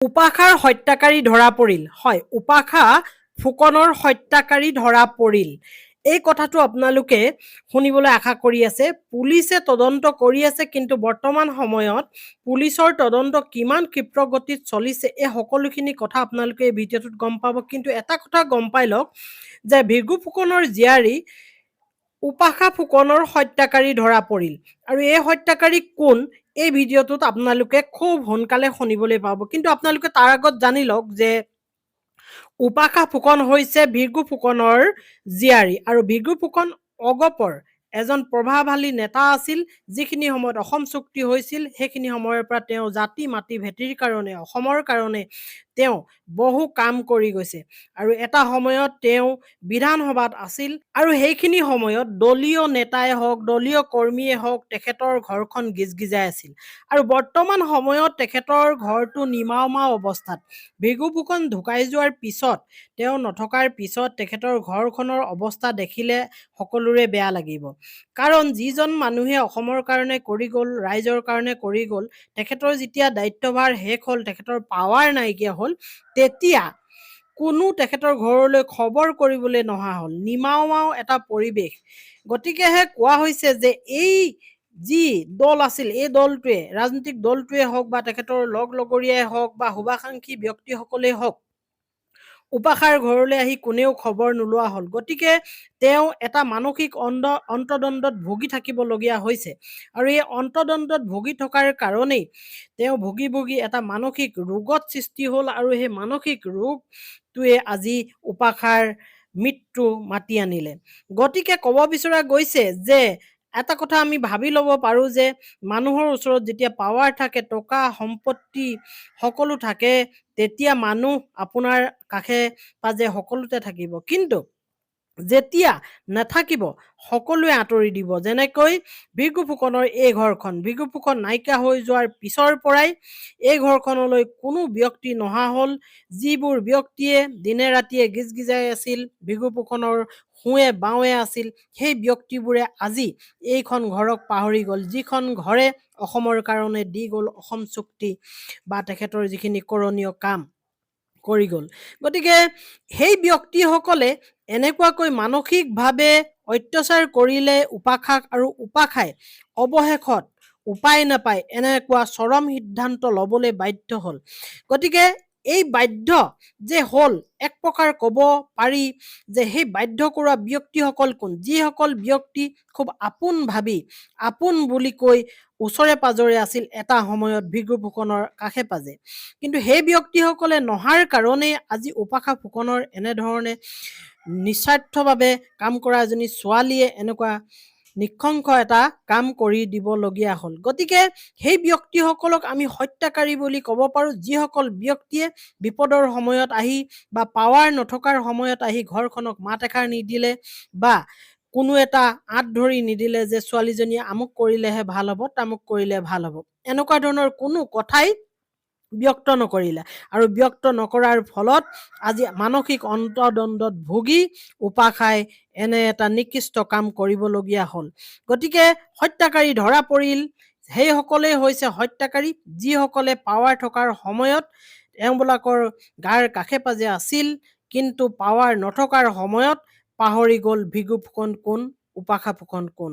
উপাখাৰ হত্যাকাৰী ধৰা পৰিল। হয়, উপাখা ফুকনৰ হত্যাকাৰী ধৰা পৰিল। এই কথাটো আপোনালোকে শুনিবলৈ আশা কৰি আছে। পুলিচে তদন্ত কৰি আছে, কিন্তু বৰ্তমান সময়ত পুলিচৰ তদন্ত কিমান ক্ষিপ্ৰগতিত চলিছে এই সকলোখিনি কথা আপোনালোকে এই ভিডিঅ'টোত গম পাব। কিন্তু এটা কথা গম পাই লওক যে ভৃগু ফুকনৰ জীয়াৰী উপাখা ফুকনৰ হত্যাকাৰী ধৰা পৰিল। আৰু এই হত্যাকাৰী কোন এই ভিডিঅ'টোত আপোনালোকে খুব সোনকালে শুনিবলৈ পাব। কিন্তু আপোনালোকে তাৰ আগত জানি লওক যে উপাখা ফুকন হৈছে ভৃগু ফুকনৰ জীয়াৰী, আৰু ভৃগু ফুকন অগপৰ এজন প্ৰভাৱশালী নেতা আছিল। যিখিনি সময়ত অসম চুক্তি হৈছিল সেইখিনি সময়ৰ পৰা তেওঁ জাতি মাটি ভেটিৰ কাৰণে অসমৰ কাৰণে তেওঁ বহু কাম কৰি গৈছে। আৰু এটা সময়ত তেওঁ বিধানসভাত আছিল, আৰু সেইখিনি সময়ত দলীয় নেতাই হওক দলীয় কৰ্মীয়ে হওক তেখেতৰ ঘৰখন গিজগিজাই আছিল। আৰু বৰ্তমান সময়ত তেখেতৰ ঘৰটো নিমাওমাও অৱস্থাত। ভৃগু ফুকন ঢুকাই যোৱাৰ পিছত, তেওঁ নথকাৰ পিছত তেখেতৰ ঘৰখনৰ অৱস্থা দেখিলে সকলোৰে বেয়া লাগিব। কাৰণ যিজন মানুহে অসমৰ কাৰণে কৰি গ'ল, ৰাইজৰ কাৰণে কৰি গ'ল, তেখেতৰ যেতিয়া দায়িত্বভাৰ শেষ হ'ল, তেখেতৰ পাৱাৰ নাইকিয়া হ'ল, তেতিয়া কোনো তেখেতৰ ঘৰলৈ খবৰ কৰিবলৈ নহা হ'ল। নিমাওমাও এটা পৰিৱেশ। গতিকেহে কোৱা হৈছে যে এই যি দল আছিল, এই দলটোৱে ৰাজনৈতিক দলটোৱে হওক বা তেখেতৰ লগৰীয়াই হওক বা শুভাকাংক্ষী ব্যক্তিসকলেই হওক, উপাখাৰ ঘৰলৈ আহি কোনেও খবৰ নোলোৱা হ'ল। গতিকে তেওঁ এটা মানসিক অন্তদণ্ডত ভুগি থাকিবলগীয়া হৈছে। আৰু এই অন্তদণ্ডত ভুগি থকাৰ কাৰণেই তেওঁ ভুগি এটা মানসিক ৰোগত সৃষ্টি হ'ল, আৰু সেই মানসিক ৰোগটোৱে আজি উপাখাৰ মৃত্যু মাতি আনিলে। গতিকে ক'ব বিচৰা গৈছে যে এটা কথা আমি ভাবি ল'ব পাৰোঁ যে মানুহৰ ওচৰত যেতিয়া পাৱাৰ থাকে, টকা সম্পত্তি সকলো থাকে, তেতিয়া মানুহ আপোনাৰ কাষে পাজে সকলোতে থাকিব। কিন্তু যেতিয়া নাথাকিব সকলোৱে আঁতৰি দিব। যেনেকৈ ভৃগু ফুকনৰ এই ঘৰখন, ভৃগু ফুকন নাইকিয়া হৈ যোৱাৰ পিছৰ পৰাই এই ঘৰখনলৈ কোনো ব্যক্তি নহা হ'ল। যিবোৰ ব্যক্তিয়ে দিনে ৰাতিয়ে গিজগিজাই আছিল, ভৃগু ফুকনৰ সোঁৱে বাওঁৱে আছিল, সেই ব্যক্তিবোৰে আজি এইখন ঘৰক পাহৰি গ'ল, যিখন ঘৰে অসমৰ কাৰণে দি গ'ল অসম চুক্তি বা তেখেতৰ যিখিনি কৰণীয় কাম কৰি গ'ল। গতিকে সেই ব্যক্তিসকলে এনেকুৱাকৈ মানসিকভাৱে অত্যাচাৰ কৰিলে উপাখাক, আৰু উপাখাই অৱশেষত উপায় নাপায় এনেকুৱা চৰম সিদ্ধান্ত ল'বলৈ বাধ্য হ'ল। গতিকে এই বাধ্য যে হ'ল, এক প্ৰকাৰ ক'ব পাৰি যে সেই বাধ্য কৰা ব্যক্তিসকল কোন? যিসকল ব্যক্তি খুব আপোন ভাবি, আপোন বুলি কৈ ওচৰে পাজৰে আছিল এটা সময়ত ভৃগু ফুকনৰ কাষে পাজে। কিন্তু সেই ব্যক্তিসকলে নহাৰ কাৰণেই আজি উপাখা ফুকনৰ এনেধৰণে নিস্বাৰ্থভাৱে কাম কৰা এজনী ছোৱালীয়ে এনেকুৱা নিঃশংস এটা কাম কৰি দিবলগীয়া হ'ল। গতিকে সেই ব্যক্তিসকলক আমি হত্যাকাৰী বুলি ক'ব পাৰোঁ, যিসকল ব্যক্তিয়ে বিপদৰ সময়ত আহি বা পাৱাৰ নথকাৰ সময়ত আহি ঘৰখনক মাত এষাৰ নিদিলে বা কোনো এটা আঁত ধৰি নিদিলে যে ছোৱালীজনীয়ে আমুক কৰিলেহে ভাল হ'ব, তামুক কৰিলে ভাল হ'ব, এনেকুৱা ধৰণৰ কোনো কথাই ব্যক্ত নকৰিলে। আৰু ব্যক্ত নকৰাৰ ফলত আজি মানসিক অন্তদণ্ডত ভুগি উপাখাই এনে এটা নিকৃষ্ট কাম কৰিবলগীয়া হ'ল। গতিকে হত্যাকাৰী ধৰা পৰিল। সেইসকলেই হৈছে হত্যাকাৰী, যিসকলে পাৱাৰ থকাৰ সময়ত তেওঁবিলাকৰ গাৰ কাষে পাজে আছিল, কিন্তু পাৱাৰ নথকাৰ সময়ত পাহৰি গ'ল ভৃগু ফুকন কোন, উপাখা ফুকন কোন।